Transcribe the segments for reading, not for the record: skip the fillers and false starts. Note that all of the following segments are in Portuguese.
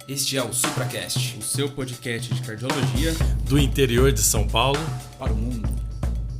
Este é o SupraCast, o seu podcast de cardiologia do interior de São Paulo para o mundo.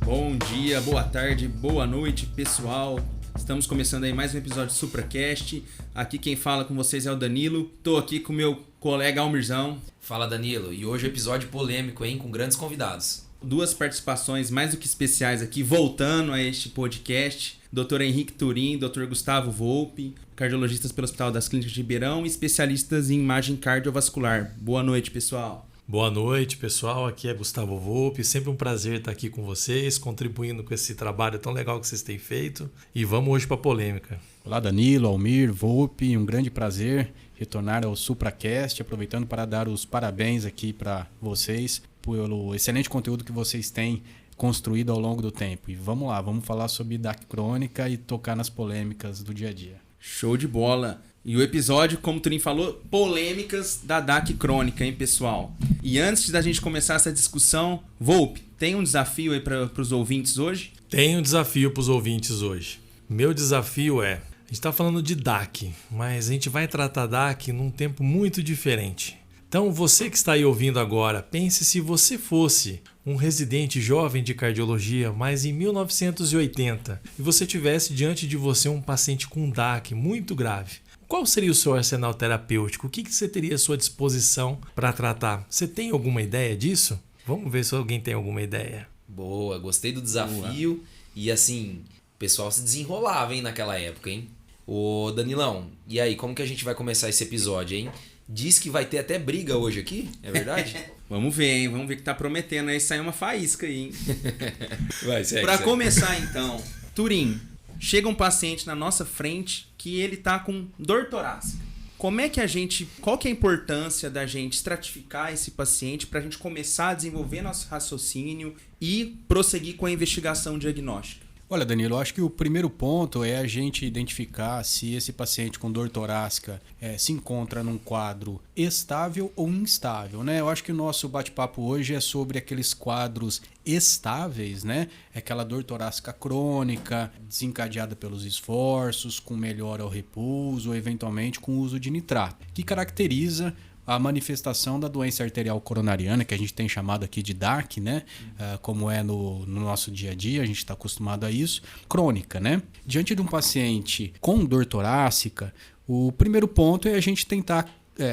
Bom dia, boa tarde, boa noite, pessoal. Estamos começando aí mais um episódio do SupraCast. Aqui quem fala com vocês é o Danilo. Estou aqui com o meu colega Almirzão. Fala, Danilo. E hoje é um episódio polêmico, hein? Com grandes convidados. Duas participações mais do que especiais aqui, voltando a este podcast. Dr. Henrique Turim, Dr. Gustavo Volpe, cardiologistas pelo Hospital das Clínicas de Ribeirão e especialistas em imagem cardiovascular. Boa noite, pessoal. Boa noite, pessoal. Aqui é Gustavo Volpe. Sempre um prazer estar aqui com vocês, contribuindo com esse trabalho tão legal que vocês têm feito. E vamos hoje para a polêmica. Olá, Danilo, Almir, Volpe. Um grande prazer retornar ao SupraCast, aproveitando para dar os parabéns aqui para vocês pelo excelente conteúdo que vocês têm construído ao longo do tempo. E vamos lá, vamos falar sobre DAC crônica e tocar nas polêmicas do dia a dia. Show de bola! E o episódio, como o Turim falou, polêmicas da DAC crônica, hein, pessoal? E antes da gente começar essa discussão, Volpe, tem um desafio aí para os ouvintes hoje? Tem um desafio para os ouvintes hoje. Meu desafio é, a gente está falando de DAC, mas a gente vai tratar DAC num tempo muito diferente. Então, você que está aí ouvindo agora, pense se você fosse um residente jovem de cardiologia, mas em 1980, e você tivesse diante de você um paciente com DAC muito grave. Qual seria o seu arsenal terapêutico? O que você teria à sua disposição para tratar? Você tem alguma ideia disso? Vamos ver se alguém tem alguma ideia. Boa, gostei do desafio. Boa. E assim, o pessoal se desenrolava, hein, naquela época, hein? Ô, Danilão, e aí, como que a gente vai começar esse episódio, hein? Diz que vai ter até briga hoje aqui, é verdade? Vamos ver, hein? Vamos ver que tá prometendo aí sair uma faísca aí, hein? Vai, segue, Pra começar, então, Turim, chega um paciente na nossa frente que ele tá com dor torácica. Qual que é a importância da gente estratificar esse paciente pra gente começar a desenvolver nosso raciocínio e prosseguir com a investigação diagnóstica? Olha, Danilo, eu acho que o primeiro ponto é a gente identificar se esse paciente com dor torácica se encontra num quadro estável ou instável, né? Eu acho que o nosso bate-papo hoje é sobre aqueles quadros estáveis, né? Aquela dor torácica crônica, desencadeada pelos esforços, com melhora ao repouso, ou eventualmente com o uso de nitrato, que caracteriza a manifestação da doença arterial coronariana, que a gente tem chamado aqui de DAC, né? Como é no nosso dia a dia, a gente está acostumado a isso, crônica, né? Diante de um paciente com dor torácica, o primeiro ponto é a gente tentar,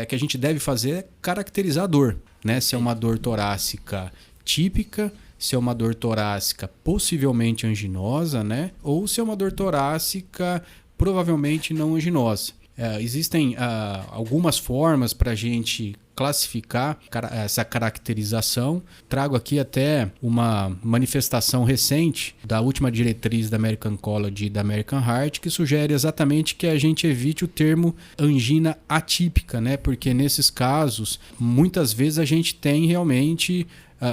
que a gente deve fazer é caracterizar a dor, né? Se é uma dor torácica típica, se é uma dor torácica possivelmente anginosa, né? Ou se é uma dor torácica provavelmente não anginosa. Existem algumas formas para a gente classificar essa caracterização. Trago aqui até uma manifestação recente da última diretriz da American College e da American Heart que sugere exatamente que a gente evite o termo angina atípica, né? Porque nesses casos, muitas vezes a gente tem realmente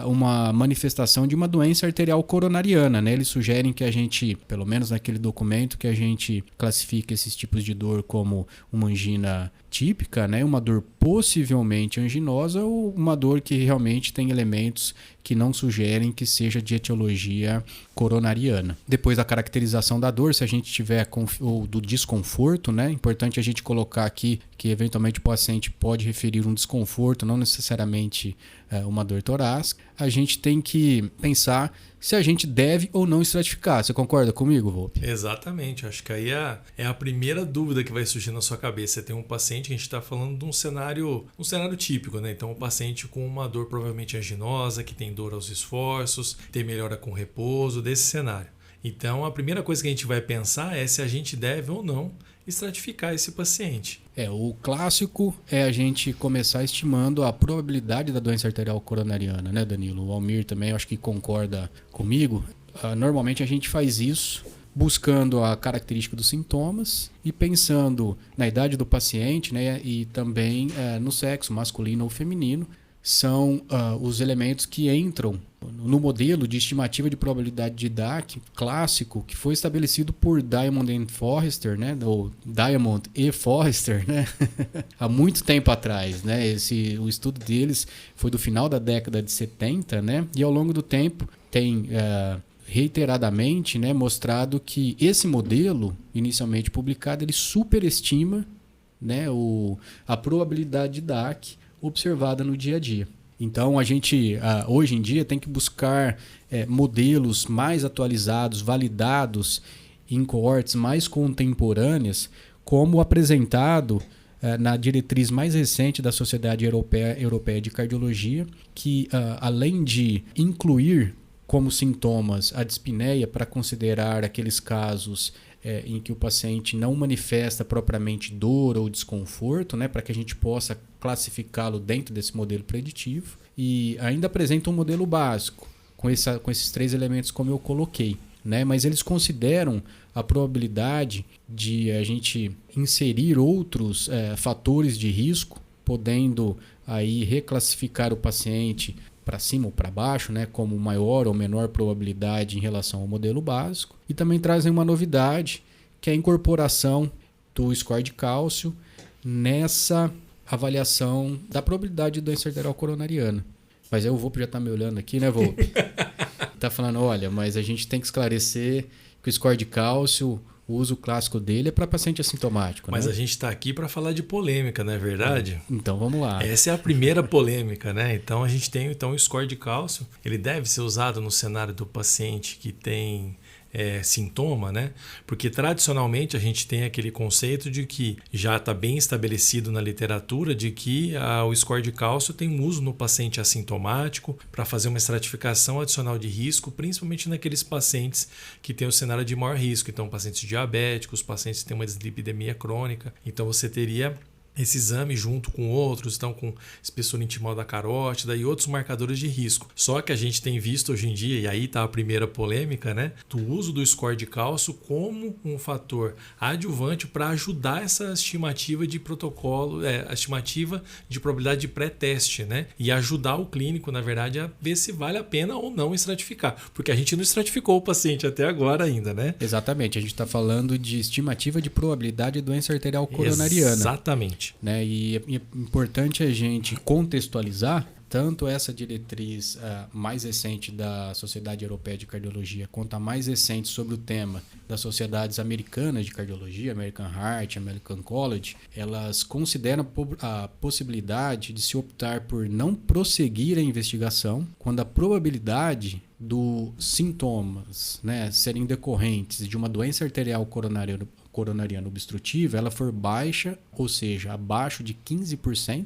uma manifestação de uma doença arterial coronariana, né? Eles sugerem que a gente, pelo menos naquele documento, que a gente classifique esses tipos de dor como uma angina típica, né? Uma dor possivelmente anginosa ou uma dor que realmente tem elementos que não sugerem que seja de etiologia coronariana. Depois da caracterização da dor, se a gente tiver ou do desconforto, né? É importante a gente colocar aqui que eventualmente o paciente pode referir um desconforto, não necessariamente uma dor torácica. A gente tem que pensar se a gente deve ou não estratificar. Você concorda comigo, Volpe? Exatamente. Acho que aí é a primeira dúvida que vai surgir na sua cabeça. Você tem um paciente que a gente está falando de um cenário típico, né? Então, um paciente com uma dor provavelmente anginosa, que tem dor aos esforços, tem melhora com repouso, desse cenário. Então, a primeira coisa que a gente vai pensar é se a gente deve ou não estratificar esse paciente. O clássico é a gente começar estimando a probabilidade da doença arterial coronariana, né, Danilo? O Almir também, eu acho que concorda comigo. Normalmente a gente faz isso buscando a característica dos sintomas e pensando na idade do paciente, né, e também no sexo, masculino ou feminino. São os elementos que entram no modelo de estimativa de probabilidade de DAC clássico que foi estabelecido por Diamond e Forrester, né? Ou Diamond e Forrester, né? Há muito tempo atrás, né? O estudo deles foi do final da década de 70, né? E ao longo do tempo tem reiteradamente, né, mostrado que esse modelo, inicialmente publicado, ele superestima né, a probabilidade de DAC observada no dia a dia. Então, a gente, hoje em dia, tem que buscar modelos mais atualizados, validados em coortes mais contemporâneas, como apresentado na diretriz mais recente da Sociedade Europeia de Cardiologia, que, além de incluir como sintomas a dispneia para considerar aqueles casos em que o paciente não manifesta propriamente dor ou desconforto, né, para que a gente possa classificá-lo dentro desse modelo preditivo, e ainda apresenta um modelo básico, com esses 3 elementos como eu coloquei, né, mas eles consideram a probabilidade de a gente inserir outros fatores de risco, podendo aí reclassificar o paciente para cima ou para baixo, né, como maior ou menor probabilidade em relação ao modelo básico. E também trazem uma novidade, que é a incorporação do score de cálcio nessa avaliação da probabilidade de doença arterial coronariana. Mas aí o Volpe já está me olhando aqui, né, Volpe? Está falando, olha, mas a gente tem que esclarecer que o score de cálcio, o uso clássico dele é para paciente assintomático. Mas né? a gente está aqui para falar de polêmica, não é verdade? Então vamos lá. Essa é a primeira polêmica, né? Então a gente tem o score de cálcio. Ele deve ser usado no cenário do paciente que tem sintoma, né? Porque tradicionalmente a gente tem aquele conceito de que já está bem estabelecido na literatura de que o score de cálcio tem uso no paciente assintomático para fazer uma estratificação adicional de risco, principalmente naqueles pacientes que têm o cenário de maior risco. Então, pacientes diabéticos, pacientes que têm uma dislipidemia crônica. Então, você teria esse exame junto com outros, então com espessura intimal da carótida e outros marcadores de risco. Só que a gente tem visto hoje em dia, e aí está a primeira polêmica, né, do uso do score de cálcio como um fator adjuvante para ajudar essa estimativa de protocolo, a estimativa de probabilidade de pré-teste, né, e ajudar o clínico, na verdade, a ver se vale a pena ou não estratificar, porque a gente não estratificou o paciente até agora ainda, né? Exatamente, a gente está falando de estimativa de probabilidade de doença arterial coronariana. Exatamente. Né? E é importante a gente contextualizar tanto essa diretriz mais recente da Sociedade Europeia de Cardiologia quanto a mais recente sobre o tema das sociedades americanas de cardiologia, American Heart, American College. Elas consideram a possibilidade de se optar por não prosseguir a investigação quando a probabilidade dos sintomas, né, serem decorrentes de uma doença arterial coronariana obstrutiva, ela for baixa, ou seja, abaixo de 15%,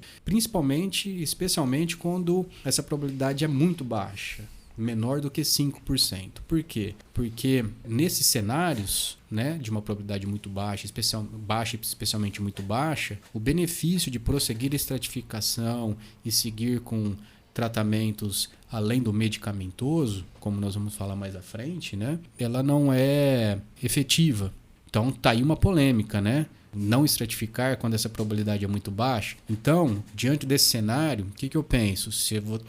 especialmente quando essa probabilidade é muito baixa, menor do que 5%. Por quê? Porque nesses cenários, né, de uma probabilidade muito baixa, especialmente muito baixa, o benefício de prosseguir a estratificação e seguir com tratamentos além do medicamentoso, como nós vamos falar mais à frente, né, ela não é efetiva. Então tá aí uma polêmica, né? Não estratificar quando essa probabilidade é muito baixa. Então, diante desse cenário, o que eu penso?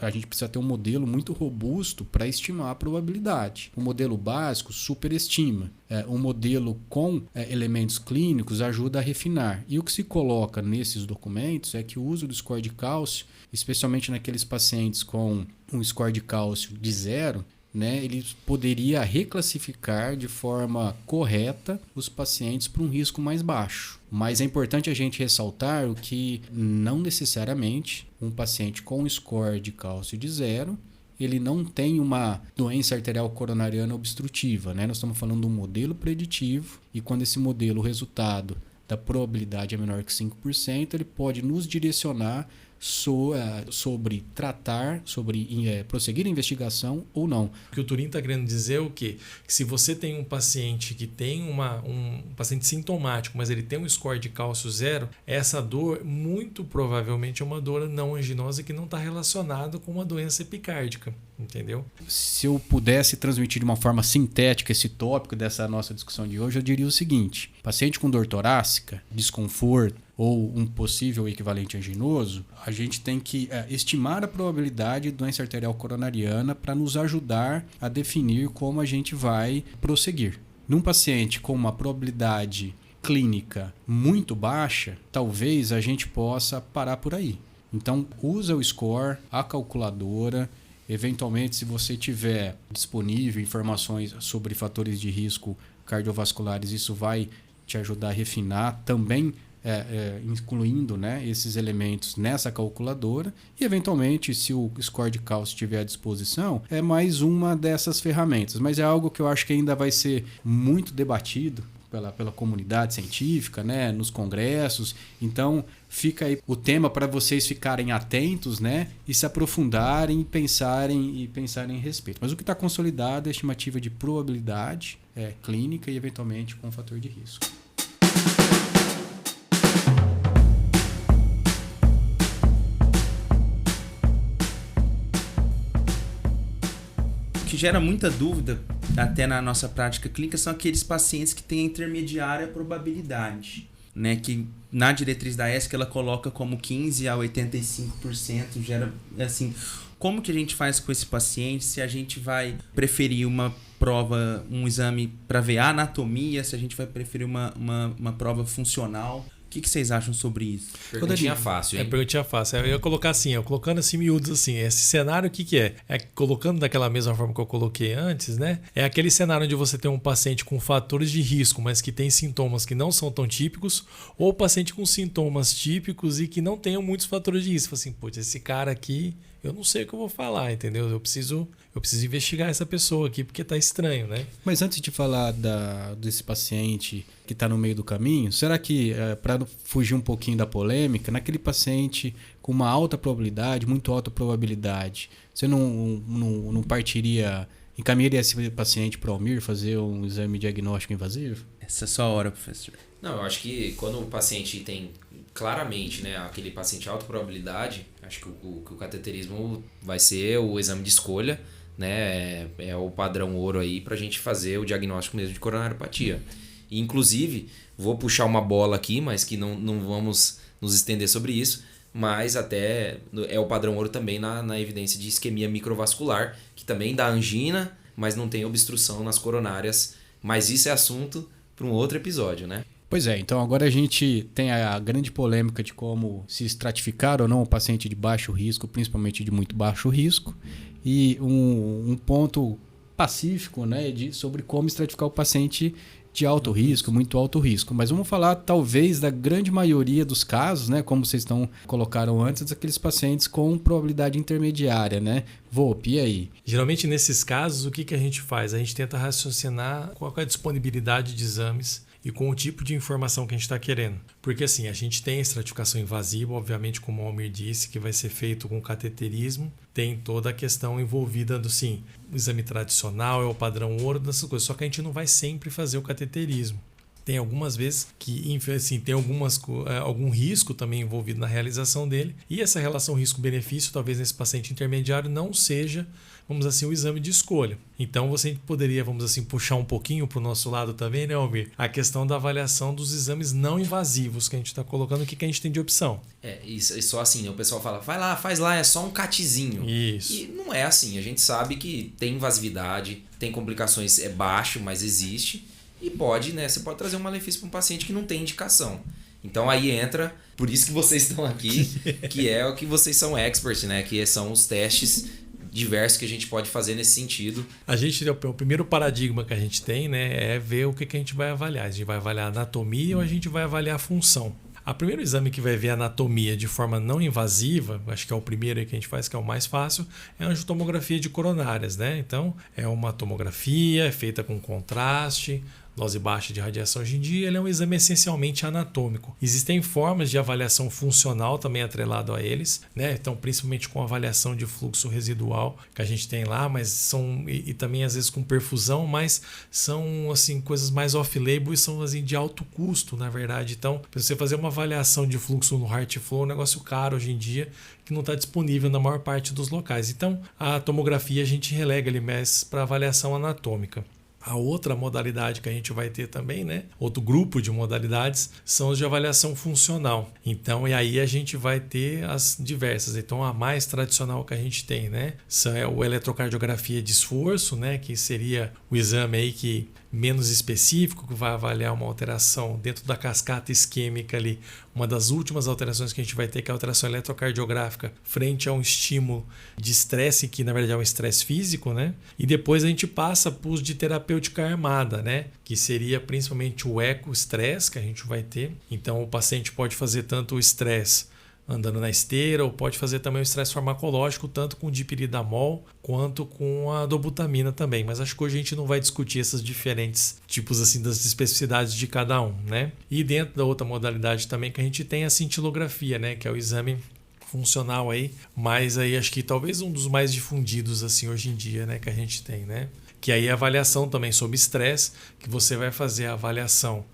A gente precisa ter um modelo muito robusto para estimar a probabilidade. O modelo básico superestima. Um modelo com elementos clínicos ajuda a refinar. E o que se coloca nesses documentos é que o uso do score de cálcio, especialmente naqueles pacientes com um score de cálcio de 0, né, ele poderia reclassificar de forma correta os pacientes para um risco mais baixo. Mas é importante a gente ressaltar o que não necessariamente um paciente com score de cálcio de 0, ele não tem uma doença arterial coronariana obstrutiva. Né? Nós estamos falando de um modelo preditivo e quando esse modelo, o resultado da probabilidade é menor que 5%, ele pode nos direcionar sobre tratar, sobre prosseguir a investigação ou não. O que o Turim está querendo dizer é o quê? Que se você tem um paciente que tem um paciente sintomático, mas ele tem um score de cálcio 0, essa dor muito provavelmente é uma dor não anginosa que não está relacionada com uma doença epicárdica. Entendeu? Se eu pudesse transmitir de uma forma sintética esse tópico dessa nossa discussão de hoje, eu diria o seguinte: paciente com dor torácica, desconforto ou um possível equivalente anginoso, a gente tem que estimar a probabilidade de doença arterial coronariana para nos ajudar a definir como a gente vai prosseguir. Num paciente com uma probabilidade clínica muito baixa, talvez a gente possa parar por aí. Então, usa o score, a calculadora. Eventualmente, se você tiver disponível informações sobre fatores de risco cardiovasculares, isso vai te ajudar a refinar. Também incluindo, né, esses elementos nessa calculadora e, eventualmente, se o score de cálcio estiver à disposição, é mais uma dessas ferramentas. Mas é algo que eu acho que ainda vai ser muito debatido pela comunidade científica, né, nos congressos. Então, fica aí o tema para vocês ficarem atentos, né, e se aprofundarem e pensarem a respeito. Mas o que está consolidado é a estimativa de probabilidade clínica e, eventualmente, com fator de risco. O que gera muita dúvida, até na nossa prática clínica, são aqueles pacientes que têm a intermediária probabilidade, né? Que na diretriz da ESC ela coloca como 15% a 85%. Gera, assim, como que a gente faz com esse paciente? Se a gente vai preferir uma prova, um exame para ver a anatomia, se a gente vai preferir uma prova funcional. O que vocês acham sobre isso? Perguntinha fácil, hein? Perguntinha fácil. Eu ia colocar assim, colocando assim miúdos assim, esse cenário o que é? É colocando daquela mesma forma que eu coloquei antes, né? É aquele cenário onde você tem um paciente com fatores de risco, mas que tem sintomas que não são tão típicos, ou paciente com sintomas típicos e que não tenham muitos fatores de risco. Assim, putz, esse cara aqui, eu não sei o que eu vou falar, entendeu? Eu preciso investigar essa pessoa aqui porque tá estranho, né? Mas antes de falar desse paciente que está no meio do caminho, será que, para fugir um pouquinho da polêmica, naquele paciente com uma alta probabilidade, muito alta probabilidade, você não encaminharia esse paciente para o Almir fazer um exame diagnóstico invasivo? Essa é a sua hora, professor. Não, eu acho que quando o paciente tem claramente, né, aquele paciente de alta probabilidade, acho que o cateterismo vai ser o exame de escolha, né, é o padrão ouro aí pra gente fazer o diagnóstico mesmo de coronariopatia. E, inclusive, vou puxar uma bola aqui, mas que não vamos nos estender sobre isso, mas até é o padrão ouro também na evidência de isquemia microvascular, que também dá angina, mas não tem obstrução nas coronárias. Mas isso é assunto para um outro episódio, né? Pois é, então agora a gente tem a grande polêmica de como se estratificar ou não o paciente de baixo risco, principalmente de muito baixo risco, e um ponto pacífico, né, sobre como estratificar o paciente de alto risco, muito alto risco. Mas vamos falar talvez da grande maioria dos casos, né, como vocês colocaram antes, daqueles pacientes com probabilidade intermediária, né? Volpe, e aí? Geralmente nesses casos, o que a gente faz? A gente tenta raciocinar qual é a disponibilidade de exames e com o tipo de informação que a gente está querendo. Porque assim, a gente tem a estratificação invasiva, obviamente, como o Almir disse, que vai ser feito com cateterismo. Tem toda a questão envolvida do, sim, o exame tradicional, é o padrão ouro, dessas coisas. Só que a gente não vai sempre fazer o cateterismo. Tem algumas vezes que assim, tem algum risco também envolvido na realização dele. E essa relação risco-benefício, talvez nesse paciente intermediário, não seja, vamos assim, o exame de escolha. Então você poderia, vamos assim, puxar um pouquinho para o nosso lado também, né, Almir? A questão da avaliação dos exames não invasivos que a gente está colocando, o que a gente tem de opção. Isso só assim, né? O pessoal fala, vai lá, faz lá, é só um catezinho. Isso. E não é assim, a gente sabe que tem invasividade, tem complicações, é baixo, mas existe. E pode, né? Você pode trazer um malefício para um paciente que não tem indicação. Então aí entra, por isso que vocês estão aqui, que é o que vocês são experts, né? Que são os testes diversos que a gente pode fazer nesse sentido. O primeiro paradigma que a gente tem, né, é ver o que a gente vai avaliar. A gente vai avaliar a anatomia ou a gente vai avaliar a função. O primeiro exame que vai ver a anatomia de forma não invasiva, acho que é o primeiro que a gente faz, que é o mais fácil, é a angiotomografia de coronárias, né? Então, é uma tomografia feita com contraste, dose baixa de radiação hoje em dia, ele é um exame essencialmente anatômico. Existem formas de avaliação funcional também atrelado a eles, né? Então, principalmente com avaliação de fluxo residual que a gente tem lá, mas são e também às vezes com perfusão, mas são assim coisas mais off-label e são assim de alto custo, na verdade. Então, para você fazer uma avaliação de fluxo no HeartFlow é um negócio caro hoje em dia, que não está disponível na maior parte dos locais. Então, a tomografia a gente relega ali mais para avaliação anatômica. A outra modalidade que a gente vai ter também, né? Outro grupo de modalidades são os de avaliação funcional. Então, e aí a gente vai ter as diversas. Então, a mais tradicional que a gente tem, né? É o eletrocardiografia de esforço, né? Que seria o exame aí que menos específico, que vai avaliar uma alteração dentro da cascata isquêmica ali. Uma das últimas alterações que a gente vai ter, que é a alteração eletrocardiográfica frente a um estímulo de estresse, que na verdade é um estresse físico, né? E depois a gente passa para os de terapia terapêutica armada, né? Que seria principalmente o ecoestresse que a gente vai ter. Então o paciente pode fazer tanto o estresse andando na esteira, ou pode fazer também o estresse farmacológico, tanto com dipiridamol quanto com a dobutamina também. Mas acho que hoje a gente não vai discutir esses diferentes tipos assim das especificidades de cada um, né? E dentro da outra modalidade também que a gente tem a cintilografia, né? Que é o exame funcional aí, mas aí acho que talvez um dos mais difundidos assim hoje em dia, né? Que a gente tem, né? Que aí é a avaliação também sobre estresse, que você vai fazer a avaliação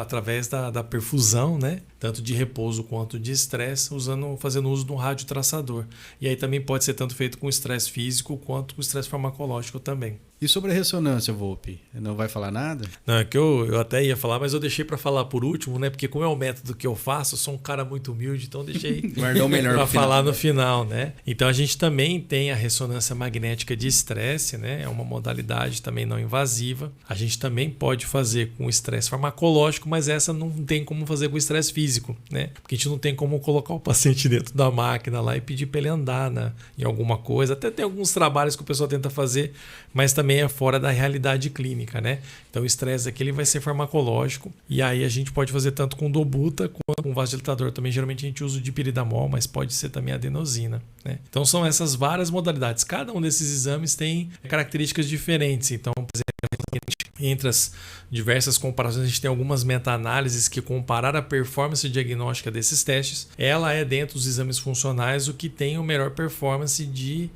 através da perfusão, né? Tanto de repouso quanto de estresse, fazendo uso de um radiotraçador. E aí também pode ser tanto feito com estresse físico quanto com estresse farmacológico também. E sobre a ressonância, Volpi? Não vai falar nada? Não, é que eu até ia falar, mas eu deixei para falar por último, né? Porque como é o método que eu faço, eu sou um cara muito humilde, então deixei para falar no final, né? Então a gente também tem a ressonância magnética de estresse, né? É uma modalidade também não invasiva. A gente também pode fazer com estresse farmacológico, mas essa não tem como fazer com estresse físico, né? Porque a gente não tem como colocar o paciente dentro da máquina lá e pedir para ele andar, né? Em alguma coisa. Até tem alguns trabalhos que o pessoal tenta fazer, mas também é fora da realidade clínica, né? Então o estresse aqui ele vai ser farmacológico e aí a gente pode fazer tanto com dobuta quanto com vasodilatador. Também geralmente a gente usa o dipiridamol, mas pode ser também a adenosina, né? Então são essas várias modalidades. Cada um desses exames tem características diferentes. Então, por exemplo, entre as diversas comparações, a gente tem algumas meta-análises que compararam a performance diagnóstica desses testes. Ela é dentro dos exames funcionais o que tem a melhor performance de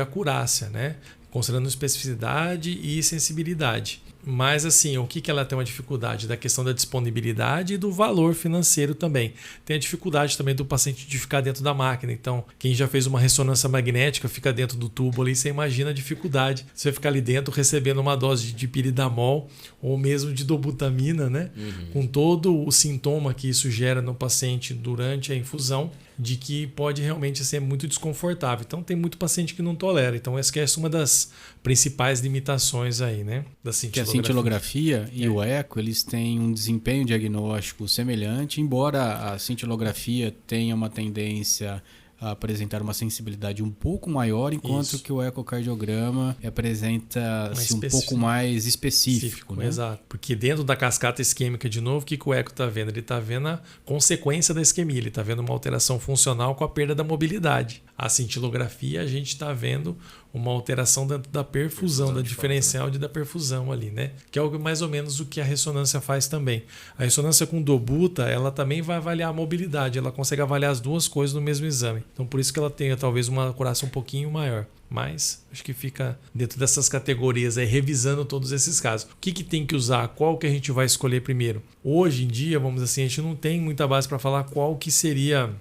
acurácia, né? Considerando especificidade e sensibilidade. Mas assim, o que ela tem uma dificuldade? Da questão da disponibilidade e do valor financeiro também. Tem a dificuldade também do paciente de ficar dentro da máquina. Então, quem já fez uma ressonância magnética fica dentro do tubo ali, você imagina a dificuldade. Você ficar ali dentro recebendo uma dose de dipiridamol ou mesmo de dobutamina, né? Com todo o sintoma que isso gera no paciente durante a infusão, de que pode realmente ser muito desconfortável. Então tem muito paciente que não tolera. Então essa é uma das principais limitações aí, né? Da cintilografia. Que a cintilografia e o eco, eles têm um desempenho diagnóstico semelhante, embora a cintilografia tenha uma tendência a apresentar uma sensibilidade um pouco maior, enquanto que o ecocardiograma apresenta-se um pouco mais específico, né? Exato, porque dentro da cascata isquêmica, de novo, o que o eco está vendo? Ele está vendo a consequência da isquemia, ele está vendo uma alteração funcional com a perda da mobilidade. A cintilografia, a gente está vendo uma alteração dentro da perfusão, da diferencial da perfusão ali, né? Que é mais ou menos o que a ressonância faz também. A ressonância com dobuta, ela também vai avaliar a mobilidade, ela consegue avaliar as duas coisas no mesmo exame. Então por isso que ela tem talvez uma acurácia um pouquinho maior. Mas acho que fica dentro dessas categorias aí, revisando todos esses casos. O que tem que usar? Qual que a gente vai escolher primeiro? Hoje em dia, vamos dizer assim, a gente não tem muita base para falar qual que seria...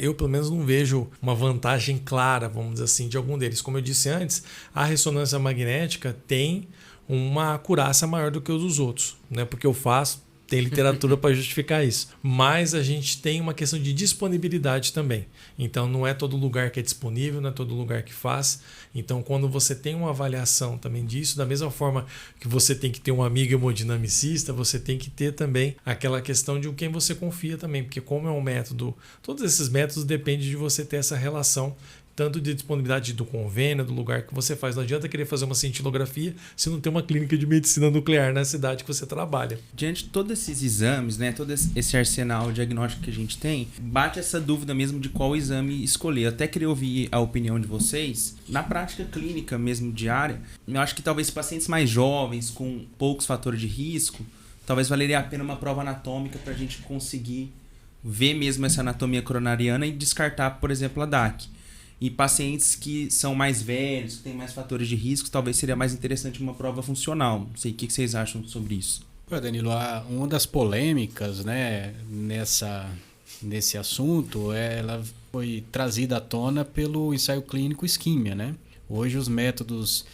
eu pelo menos não vejo uma vantagem clara, vamos dizer assim, de algum deles. Como eu disse antes, a ressonância magnética tem uma acurácia maior do que os dos outros. Não é porque eu faço, tem literatura para justificar isso. Mas a gente tem uma questão de disponibilidade também. Então não é todo lugar que é disponível, não é todo lugar que faz. Então quando você tem uma avaliação também disso, da mesma forma que você tem que ter um amigo hemodinamicista, você tem que ter também aquela questão de quem você confia também. Porque como é um método, todos esses métodos dependem de você ter essa relação tanto de disponibilidade do convênio, do lugar que você faz. Não adianta querer fazer uma cintilografia se não tem uma clínica de medicina nuclear na cidade que você trabalha. Diante de todos esses exames, né, todo esse arsenal diagnóstico que a gente tem, bate essa dúvida mesmo de qual exame escolher. Eu até queria ouvir a opinião de vocês. Na prática clínica mesmo diária, eu acho que talvez pacientes mais jovens, com poucos fatores de risco, talvez valeria a pena uma prova anatômica para a gente conseguir ver mesmo essa anatomia coronariana e descartar, por exemplo, a DAC. E pacientes que são mais velhos, que têm mais fatores de risco, talvez seria mais interessante uma prova funcional. Não sei, o que vocês acham sobre isso? Danilo, uma das polêmicas, né, nesse assunto, ela foi trazida à tona pelo ensaio clínico isquímia, né? Hoje os métodos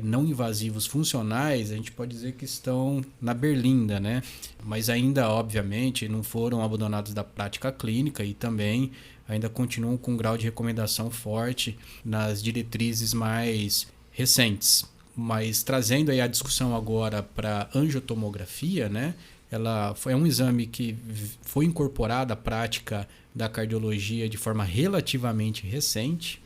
não invasivos funcionais, a gente pode dizer que estão na berlinda, né? Mas ainda, obviamente, não foram abandonados da prática clínica e também ainda continuam com um grau de recomendação forte nas diretrizes mais recentes. Mas trazendo aí a discussão agora para angiotomografia, né? Ela é um exame que foi incorporado à prática da cardiologia de forma relativamente recente,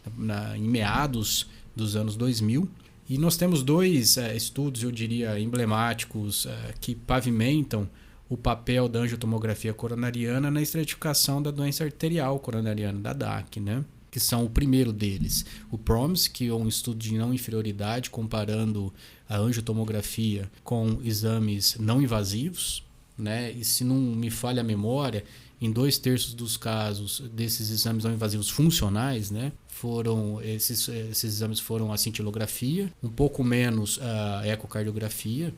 em meados dos anos 2000. E nós temos dois estudos, eu diria, emblemáticos que pavimentam o papel da angiotomografia coronariana na estratificação da doença arterial coronariana, da DAC, né? Que são o primeiro deles, o PROMISE, que é um estudo de não inferioridade comparando a angiotomografia com exames não invasivos, né? E se não me falha a memória, em 2/3 dos casos desses exames não invasivos funcionais, né? Esses exames foram a cintilografia, um pouco menos a ecocardiografia,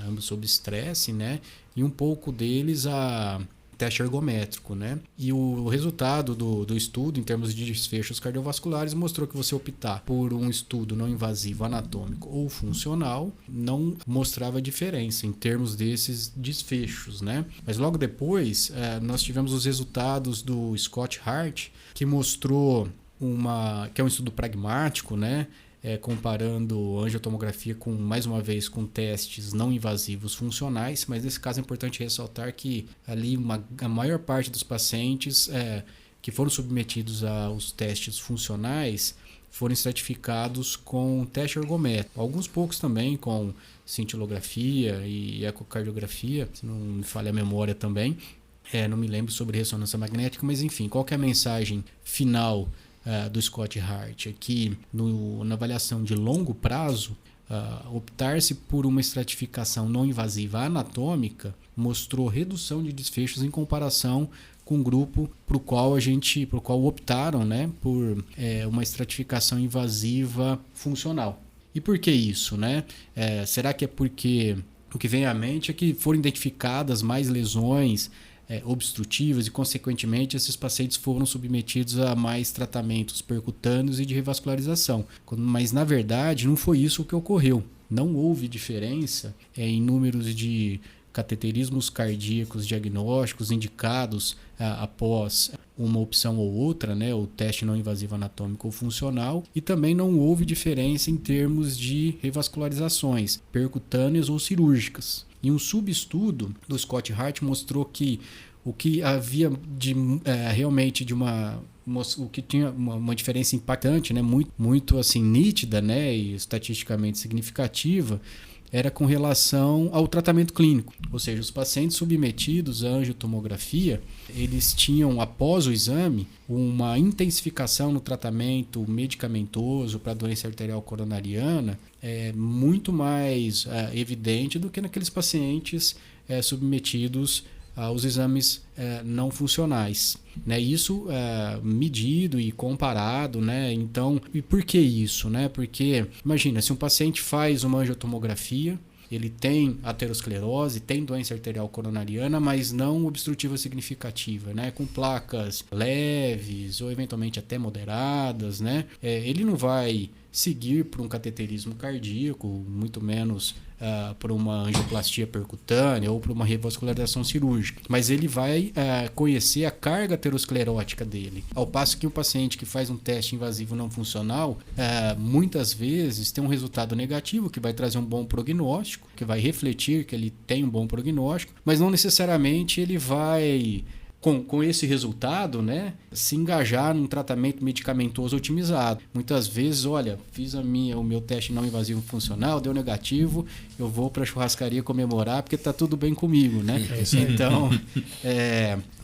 ambos sob estresse, né? E um pouco deles a teste ergométrico, né? E o resultado do estudo, em termos de desfechos cardiovasculares, mostrou que você optar por um estudo não invasivo anatômico ou funcional não mostrava diferença em termos desses desfechos, né? Mas logo depois, nós tivemos os resultados do Scott Hart, que mostrou que é um estudo pragmático, né? Comparando angiotomografia mais uma vez com testes não invasivos funcionais, mas nesse caso é importante ressaltar que ali a maior parte dos pacientes que foram submetidos aos testes funcionais foram estratificados com teste ergométrico, alguns poucos também com cintilografia e ecocardiografia, se não me falha a memória também, não me lembro sobre ressonância magnética, mas enfim, qual que é a mensagem final do Scott Hart aqui na avaliação de longo prazo? Optar-se por uma estratificação não invasiva anatômica mostrou redução de desfechos em comparação com o grupo para o qual optaram, né, por uma estratificação invasiva funcional. E por que isso, né? Será que é porque o que vem à mente é que foram identificadas mais lesões obstrutivas e, consequentemente, esses pacientes foram submetidos a mais tratamentos percutâneos e de revascularização. Mas, na verdade, não foi isso o que ocorreu. Não houve diferença em números de cateterismos cardíacos diagnósticos indicados após uma opção ou outra, né, o teste não invasivo anatômico ou funcional, e também não houve diferença em termos de revascularizações percutâneas ou cirúrgicas. E um subestudo do Scott Hart mostrou que o que havia realmente o que tinha uma diferença impactante, né, muito assim nítida, né, e estatisticamente significativa, era com relação ao tratamento clínico. Ou seja, os pacientes submetidos à angiotomografia, eles tinham, após o exame, uma intensificação no tratamento medicamentoso para a doença arterial coronariana muito mais evidente do que naqueles pacientes submetidos aos exames não funcionais, né? Isso medido e comparado, né? Então, e por que isso, né? Porque imagina, se um paciente faz uma angiotomografia, ele tem aterosclerose, tem doença arterial coronariana, mas não obstrutiva significativa, né? Com placas leves ou eventualmente até moderadas, né? Ele não vai seguir por um cateterismo cardíaco, muito menos por uma angioplastia percutânea ou por uma revascularização cirúrgica. Mas ele vai conhecer a carga aterosclerótica dele. Ao passo que um paciente que faz um teste invasivo não funcional, muitas vezes tem um resultado negativo que vai trazer um bom prognóstico, que vai refletir que ele tem um bom prognóstico, mas não necessariamente ele vai, com esse resultado, né, se engajar num tratamento medicamentoso otimizado. Muitas vezes, olha, fiz o meu teste não invasivo funcional, deu negativo, eu vou para a churrascaria comemorar porque está tudo bem comigo, né? Então,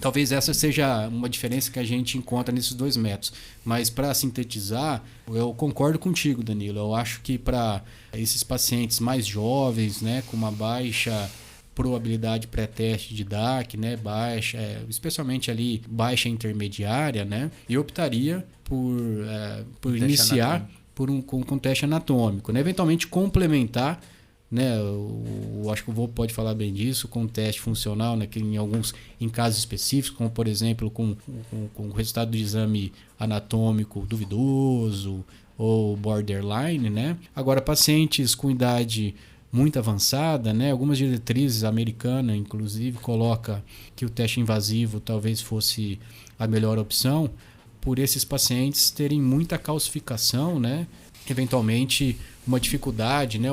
talvez essa seja uma diferença que a gente encontra nesses dois métodos. Mas, para sintetizar, eu concordo contigo, Danilo. Eu acho que para esses pacientes mais jovens, né, com uma baixa probabilidade pré-teste de DAC, né, baixa, especialmente ali baixa intermediária, né, e optaria por iniciar com teste anatômico, né, eventualmente complementar, né, eu acho que o vô pode falar bem disso, com teste funcional, né, que em casos específicos, como por exemplo com o resultado do exame anatômico duvidoso ou borderline, né. Agora, pacientes com idade muito avançada, né? Algumas diretrizes americanas, inclusive, coloca que o teste invasivo talvez fosse a melhor opção, por esses pacientes terem muita calcificação, né? Eventualmente uma dificuldade, né?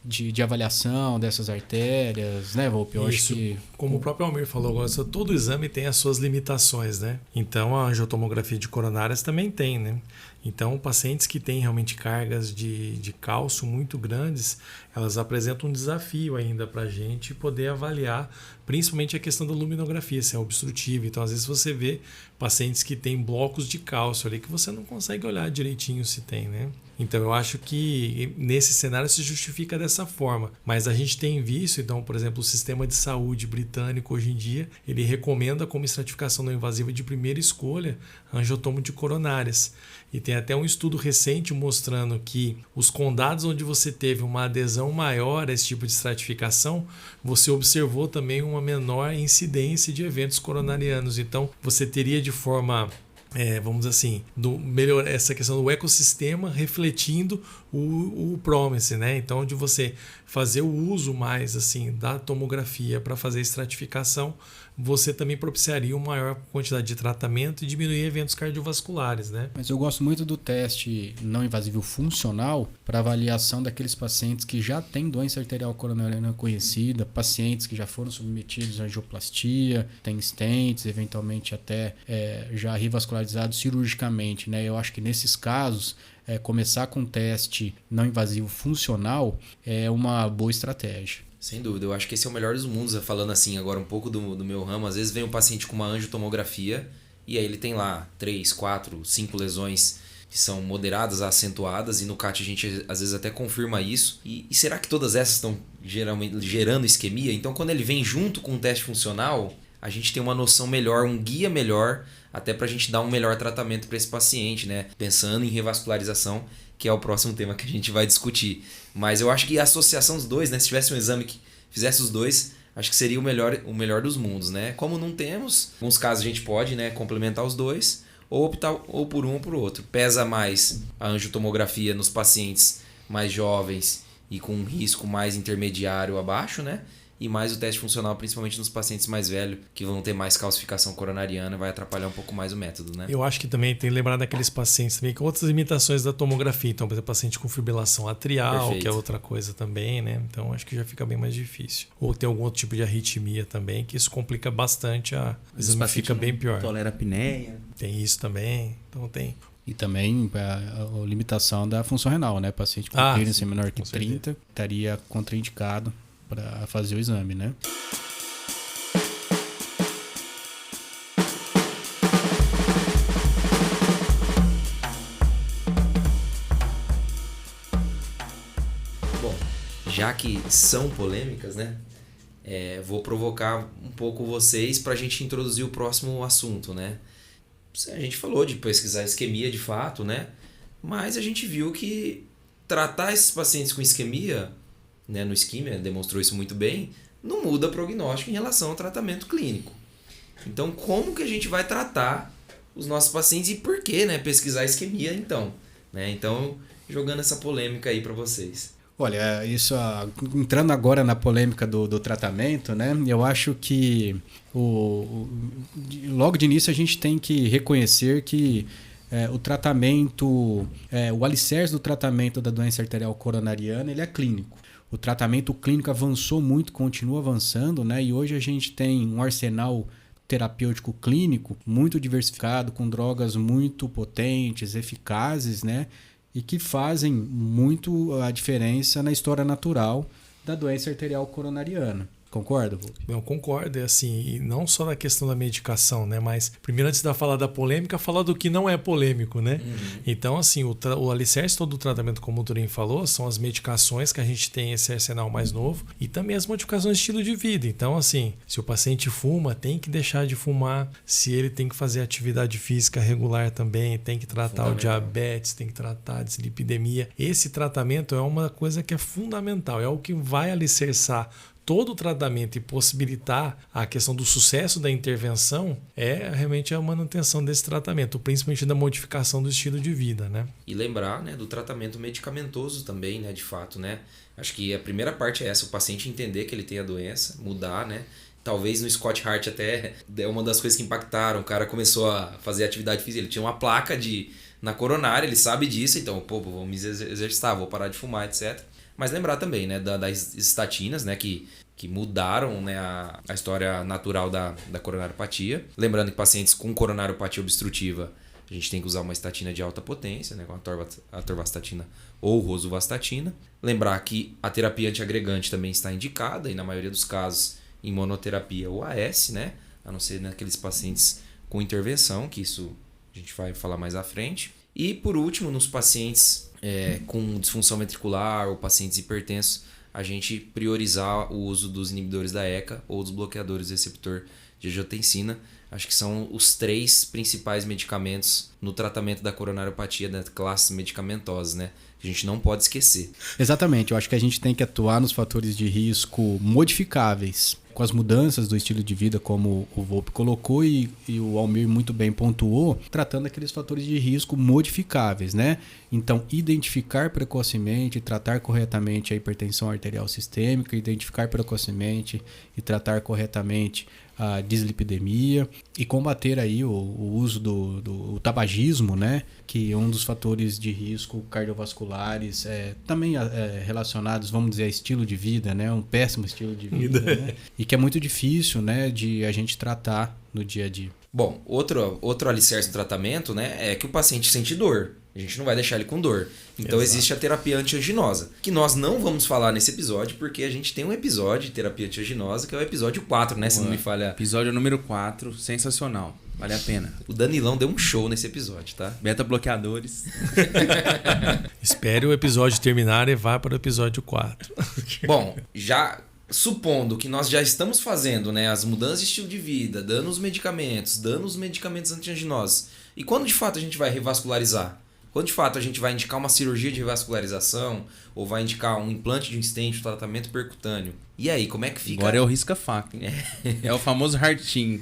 de avaliação dessas artérias, né, Volpe? Eu acho que... Como o próprio Almir falou agora, todo exame tem as suas limitações, né? Então a angiotomografia de coronárias também tem, né? Então pacientes que têm realmente cargas de cálcio muito grandes, elas apresentam um desafio ainda para a gente poder avaliar, principalmente a questão da luminografia, se é obstrutiva. Então às vezes você vê pacientes que têm blocos de cálcio ali que você não consegue olhar direitinho se tem, né? Então eu acho que nesse cenário se justifica dessa forma. Mas a gente tem visto, então, por exemplo, o sistema de saúde britânico hoje em dia, ele recomenda como estratificação não invasiva de primeira escolha a angiotomo de coronárias. E tem até um estudo recente mostrando que os condados onde você teve uma adesão maior a esse tipo de estratificação, você observou também uma menor incidência de eventos coronarianos. Então você teria de forma... vamos dizer assim, melhor essa questão do ecossistema refletindo o PROMIS, né? Então, de você fazer o uso mais assim da tomografia para fazer estratificação, você também propiciaria uma maior quantidade de tratamento e diminuir eventos cardiovasculares, né? Mas eu gosto muito do teste não invasivo funcional para avaliação daqueles pacientes que já têm doença arterial coronariana conhecida, pacientes que já foram submetidos à angioplastia, têm stents, eventualmente até já revascularizados cirurgicamente, né? Eu acho que nesses casos começar com teste não invasivo funcional é uma boa estratégia. Sem dúvida, eu acho que esse é o melhor dos mundos. Falando assim agora um pouco do meu ramo, às vezes vem um paciente com uma angiotomografia e aí ele tem lá 3, 4, 5 lesões que são moderadas a acentuadas, e no CAT a gente às vezes até confirma isso. E será que todas essas estão geralmente gerando isquemia? Então quando ele vem junto com um teste funcional, a gente tem uma noção melhor, um guia melhor, até para a gente dar um melhor tratamento para esse paciente, né? Pensando em revascularização, que é o próximo tema que a gente vai discutir. Mas eu acho que a associação dos dois, né? Se tivesse um exame que fizesse os dois, acho que seria o melhor dos mundos, né? Como não temos, em alguns casos a gente pode, né, complementar os dois, ou optar ou por um ou por outro. Pesa mais a angiotomografia nos pacientes mais jovens e com um risco mais intermediário abaixo, né? E mais o teste funcional, principalmente nos pacientes mais velhos, que vão ter mais calcificação coronariana, vai atrapalhar um pouco mais o método, né? Eu acho que também tem que lembrar daqueles pacientes também com outras limitações da tomografia. Então, por exemplo, paciente com fibrilação atrial, Perfeito. Que é outra coisa também, né? Então, acho que já fica bem mais difícil. Ou tem algum outro tipo de arritmia também, que isso complica bastante, o exame fica bem pior. Tolera apneia. Tem isso também. Então, tem... E também a limitação da função renal, né? Paciente com clearance menor que 30 estaria contraindicado para fazer o exame, né? Bom, já que são polêmicas, né? Vou provocar um pouco vocês para a gente introduzir o próximo assunto, né? A gente falou de pesquisar isquemia de fato, né? Mas a gente viu que tratar esses pacientes com isquemia, né, no isquemia, demonstrou isso muito bem, não muda prognóstico em relação ao tratamento clínico. Então, como que a gente vai tratar os nossos pacientes e por que, né, pesquisar isquemia então? Né? Então, jogando essa polêmica aí para vocês. Olha, isso entrando agora na polêmica do tratamento, né? Eu acho que logo de início a gente tem que reconhecer que o tratamento, o alicerce do tratamento da doença arterial coronariana, ele é clínico. O tratamento clínico avançou muito, continua avançando, né? E hoje a gente tem um arsenal terapêutico clínico muito diversificado, com drogas muito potentes, eficazes, né? E que fazem muito a diferença na história natural da doença arterial coronariana. Concorda, Volpe? Eu concordo, e não só na questão da medicação, né? Mas primeiro, antes de falar da polêmica, falar do que não é polêmico, né? Uhum. Então, assim, o alicerce todo do tratamento, como o Turim falou, são as medicações que a gente tem esse arsenal mais novo e também as modificações de estilo de vida. Então, assim, se o paciente fuma, tem que deixar de fumar. Se ele tem que fazer atividade física regular também, tem que tratar o diabetes, tem que tratar a dislipidemia. Esse tratamento é uma coisa que é fundamental, é o que vai alicerçar todo o tratamento e possibilitar a questão do sucesso da intervenção realmente a manutenção desse tratamento, principalmente da modificação do estilo de vida, né? E lembrar, né, do tratamento medicamentoso também, né, de fato, né? Acho que a primeira parte é essa, o paciente entender que ele tem a doença, mudar, né? Talvez no Scott Hart até é uma das coisas que impactaram, o cara começou a fazer atividade física, ele tinha uma placa na coronária, ele sabe disso, então, vou me exercitar, vou parar de fumar, etc. Mas lembrar também, né, das estatinas, né, que mudaram, né, a história natural da coronariopatia. Lembrando que pacientes com coronariopatia obstrutiva, a gente tem que usar uma estatina de alta potência, né, com a atorvastatina ou rosuvastatina. Lembrar que a terapia antiagregante também está indicada, e na maioria dos casos em monoterapia ou AS, né, a não ser naqueles pacientes com intervenção, que isso a gente vai falar mais à frente. E por último, nos pacientes com disfunção ventricular ou pacientes hipertensos, a gente priorizar o uso dos inibidores da ECA ou dos bloqueadores do receptor de angiotensina. Acho que são os 3 principais medicamentos no tratamento da coronariopatia da classe medicamentosa, né? Que a gente não pode esquecer. Exatamente, eu acho que a gente tem que atuar nos fatores de risco modificáveis. Com as mudanças do estilo de vida, como o Volpe colocou e o Almir muito bem pontuou, tratando aqueles fatores de risco modificáveis, né? Então, identificar precocemente, tratar corretamente a hipertensão arterial sistêmica, identificar precocemente e tratar corretamente a dislipidemia e combater aí o uso do tabagismo, né? Que é um dos fatores de risco cardiovasculares também relacionados, vamos dizer, a estilo de vida, né? Um péssimo estilo de vida, né? E que é muito difícil, né, de a gente tratar no dia a dia. Bom, outro alicerce do tratamento, né, é que o paciente sente dor. A gente não vai deixar ele com dor. Então existe a terapia antianginosa, que nós não vamos falar nesse episódio, porque a gente tem um episódio de terapia antianginosa, que é o episódio 4, né? Se não me falha. Episódio número 4, sensacional. Vale a pena. O Danilão deu um show nesse episódio, tá? Beta-bloqueadores. Espere o episódio terminar e vá para o episódio 4. Bom, já supondo que nós já estamos fazendo, né, as mudanças de estilo de vida, dando os medicamentos antianginosos, e quando de fato a gente vai revascularizar? Quando de fato a gente vai indicar uma cirurgia de revascularização ou vai indicar um implante de um stent, um tratamento percutâneo? E aí, como é que fica? Agora é o risca-faca. É o famoso hartinho.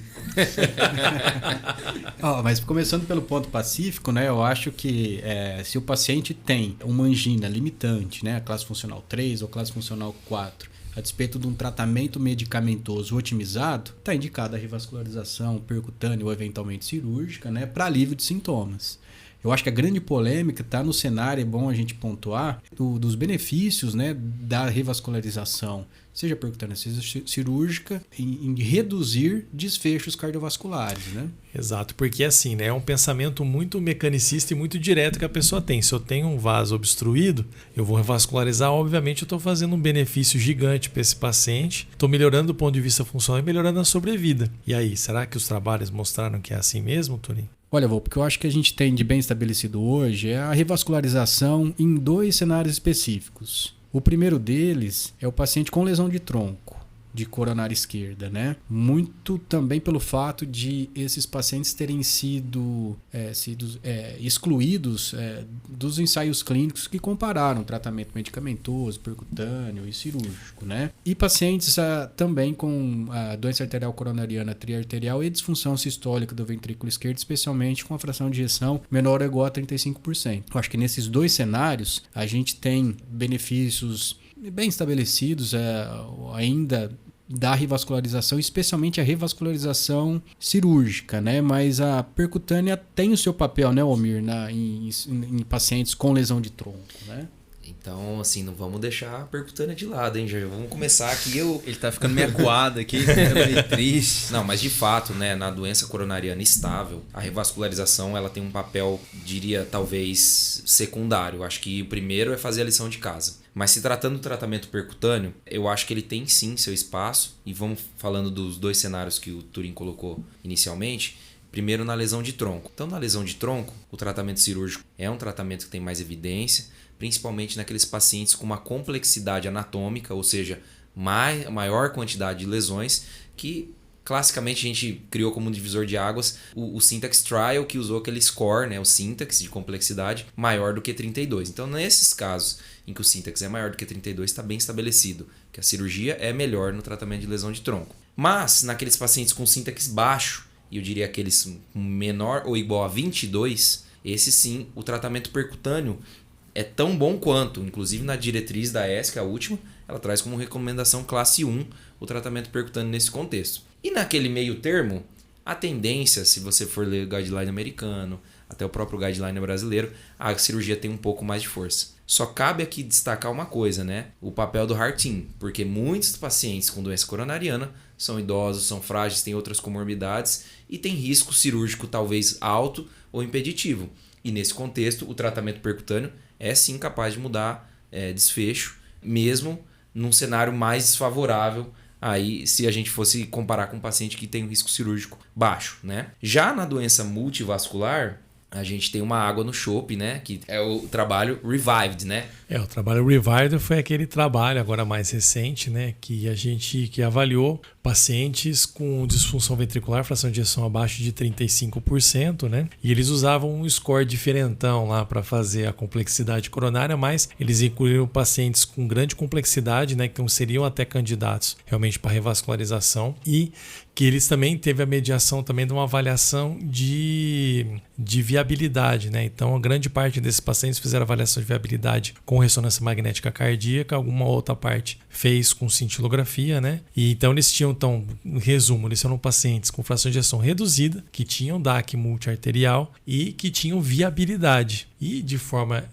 Mas começando pelo ponto pacífico, né, eu acho que se o paciente tem uma angina limitante, né, a classe funcional 3 ou classe funcional 4, a despeito de um tratamento medicamentoso otimizado, está indicada a revascularização percutânea ou eventualmente cirúrgica, né, para alívio de sintomas. Eu acho que a grande polêmica está no cenário, é bom a gente pontuar, dos benefícios, né, da revascularização, seja percutânea, seja cirúrgica, em reduzir desfechos cardiovasculares, né? Exato, porque assim, né, é um pensamento muito mecanicista e muito direto que a pessoa tem. Se eu tenho um vaso obstruído, eu vou revascularizar, obviamente eu estou fazendo um benefício gigante para esse paciente, estou melhorando do ponto de vista funcional e melhorando a sobrevida. E aí, será que os trabalhos mostraram que é assim mesmo, Turim? Olha, porque eu acho que a gente tem de bem estabelecido hoje é a revascularização em 2 cenários específicos. O primeiro deles é o paciente com lesão de tronco, de coronária esquerda, né? Muito também pelo fato de esses pacientes terem sido excluídos dos ensaios clínicos que compararam tratamento medicamentoso, percutâneo e cirúrgico, né? E pacientes também com doença arterial coronariana triarterial e disfunção sistólica do ventrículo esquerdo, especialmente com a fração de ejeção menor ou igual a 35%. Eu acho que nesses 2 cenários a gente tem benefícios bem estabelecidos ainda da revascularização, especialmente a revascularização cirúrgica, né? Mas a percutânea tem o seu papel, né, Almir, em pacientes com lesão de tronco, né? Então, assim, não vamos deixar a percutânea de lado, hein? Já vamos começar aqui. Ele tá ficando meio acuado aqui, meio triste. Não, mas de fato, né, na doença coronariana estável, a revascularização ela tem um papel, diria, talvez secundário. Acho que o primeiro é fazer a lição de casa. Mas se tratando do tratamento percutâneo, eu acho que ele tem sim seu espaço. E vamos falando dos 2 cenários que o Turim colocou inicialmente. Primeiro na lesão de tronco. Então, na lesão de tronco, o tratamento cirúrgico é um tratamento que tem mais evidência, principalmente naqueles pacientes com uma complexidade anatômica, ou seja, maior quantidade de lesões, que classicamente a gente criou como um divisor de águas o Syntax Trial, que usou aquele score, né, o Syntax de complexidade, maior do que 32. Então, nesses casos em que o Syntax é maior do que 32, está bem estabelecido que a cirurgia é melhor no tratamento de lesão de tronco. Mas, naqueles pacientes com Syntax baixo, e eu diria aqueles menor ou igual a 22, esse sim, o tratamento percutâneo é tão bom quanto. Inclusive na diretriz da ESC, a última, ela traz como recomendação classe 1 o tratamento percutâneo nesse contexto. E naquele meio termo, a tendência, se você for ler o guideline americano, até o próprio guideline brasileiro, a cirurgia tem um pouco mais de força. Só cabe aqui destacar uma coisa, né? O papel do Heart Team, porque muitos pacientes com doença coronariana são idosos, são frágeis, têm outras comorbidades e tem risco cirúrgico talvez alto ou impeditivo. E nesse contexto, o tratamento percutâneo é sim capaz de mudar desfecho, mesmo num cenário mais desfavorável, aí se a gente fosse comparar com um paciente que tem um risco cirúrgico baixo, né? Já na doença multivascular, a gente tem uma água no chope, né? Que é o trabalho Revived, né? O trabalho Revived foi aquele trabalho agora mais recente, né? Que avaliou pacientes com disfunção ventricular, fração de ejeção abaixo de 35%, né? E eles usavam um score diferentão lá para fazer a complexidade coronária, mas eles incluíram pacientes com grande complexidade, né? Que seriam até candidatos realmente para revascularização e que eles também teve a mediação também de uma avaliação de viabilidade, né? Então, a grande parte desses pacientes fizeram avaliação de viabilidade com ressonância magnética cardíaca, alguma outra parte fez com cintilografia, né? E então eles tinham, em resumo, eles eram pacientes com fração de ejeção reduzida, que tinham DAC multiarterial e que tinham viabilidade. E de forma,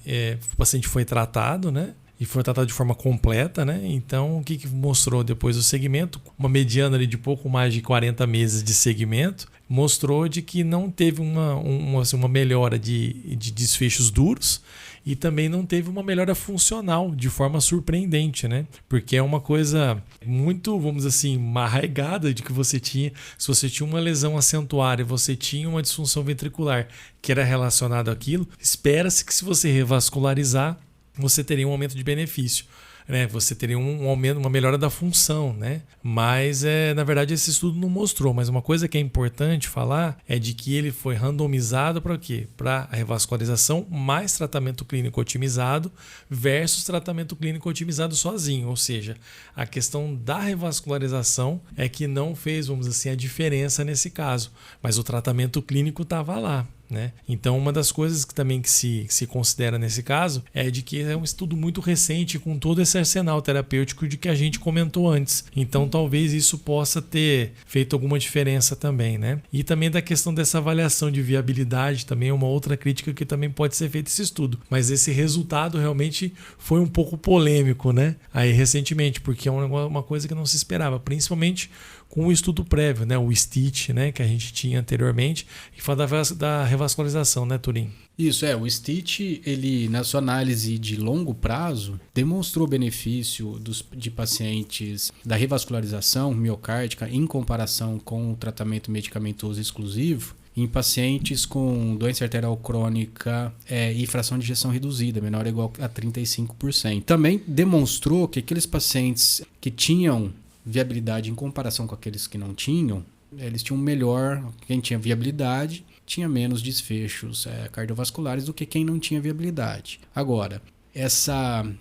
o paciente foi tratado, né? E foi tratado de forma completa, né? Então, o que mostrou depois do segmento? Uma mediana ali de pouco mais de 40 meses de segmento, mostrou de que não teve uma melhora de desfechos duros e também não teve uma melhora funcional de forma surpreendente, né? Porque é uma coisa muito, vamos dizer assim, arraigada de que você tinha, se você tinha uma lesão acentuária, você tinha uma disfunção ventricular que era relacionada àquilo, espera-se que se você revascularizar, você teria um aumento de benefício, né? Você teria um aumento, uma melhora da função, né? Mas na verdade esse estudo não mostrou. Mas uma coisa que é importante falar é de que ele foi randomizado para quê? Para a revascularização mais tratamento clínico otimizado versus tratamento clínico otimizado sozinho. Ou seja, a questão da revascularização é que não fez, vamos dizer assim, a diferença nesse caso. Mas o tratamento clínico estava lá, né? Então, uma das coisas que também que se considera nesse caso é de que é um estudo muito recente com todo esse arsenal terapêutico de que a gente comentou antes. Então, talvez isso possa ter feito alguma diferença também, né? E também da questão dessa avaliação de viabilidade também é uma outra crítica que também pode ser feita esse estudo. Mas esse resultado realmente foi um pouco polêmico, né? Aí recentemente, porque é uma coisa que não se esperava, principalmente com o estudo prévio, né? O STITCH, né? Que a gente tinha anteriormente, que fala da revascularização, né, Turim? Isso, o STITCH, ele, na sua análise de longo prazo, demonstrou benefício de pacientes da revascularização miocárdica em comparação com o tratamento medicamentoso exclusivo em pacientes com doença arterial crônica e fração de ejeção reduzida, menor ou igual a 35%. Também demonstrou que aqueles pacientes que tinham viabilidade em comparação com aqueles que não tinham, eles tinham melhor, quem tinha viabilidade tinha menos desfechos cardiovasculares do que quem não tinha viabilidade. Agora,